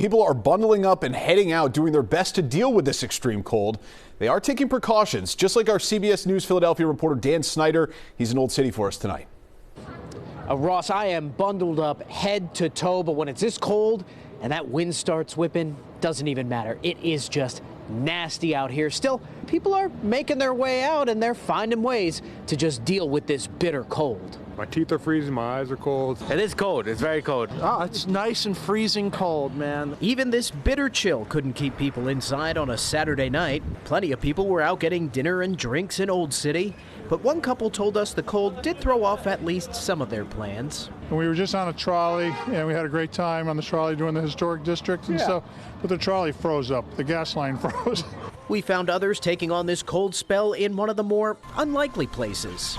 People are bundling up and heading out, doing their best to deal with this extreme cold. They are taking precautions, just like our CBS News Philadelphia reporter Dan Snyder. He's in Old City for us tonight. Ross, I am bundled up head to toe, but when it's this cold and that wind starts whipping, doesn't even matter. It is just nasty out here. Still, people are making their way out and they're finding ways to just deal with this bitter cold. My teeth are freezing, my eyes are cold. It is cold. It's very cold. Oh, it's nice and freezing cold, man. Even this bitter chill couldn't keep people inside on a Saturday night. Plenty of people were out getting dinner and drinks in Old City. But one couple told us the cold did throw off at least some of their plans. And we were just on a trolley, and we had a great time on the trolley doing the historic district and stuff. But the trolley froze up. The gas line froze. We found others taking on this cold spell in one of the more unlikely places.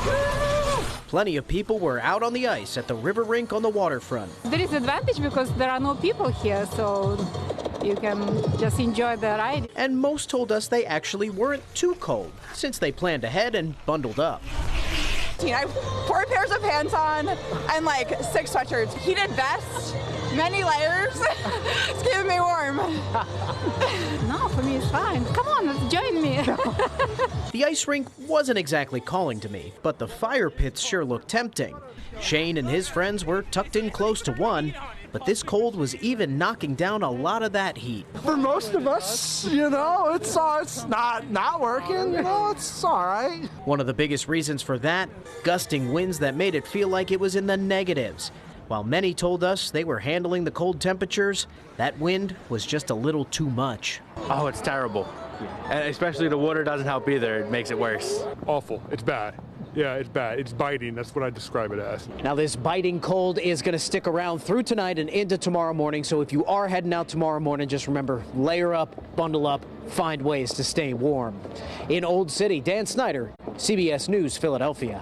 Plenty of people were out on the ice at the river rink on the waterfront. There is advantage because there are no people here, so you can just enjoy the ride. And most told us they actually weren't too cold, since they planned ahead and bundled up. I have 4 pairs of pants on and like 6 sweatshirts. Heated vest, many layers. It's keeping me warm. No, for me it's fine. Come on, join me. The ice rink wasn't exactly calling to me, but the fire pits sure looked tempting. Shane and his friends were tucked in close to one, but this cold was even knocking down a lot of that heat. For most of us, it's not working. It's all right. One of the biggest reasons for that, gusting winds that made it feel like it was in the negatives. While many told us they were handling the cold temperatures, that wind was just a little too much. Oh, it's terrible. And especially the water doesn't help either. It makes it worse. Awful. It's bad. Yeah, it's bad. It's biting. That's what I describe it as. Now, this biting cold is going to stick around through tonight and into tomorrow morning. So if you are heading out tomorrow morning, just remember, layer up, bundle up, find ways to stay warm. In Old City, Dan Snyder, CBS News, Philadelphia.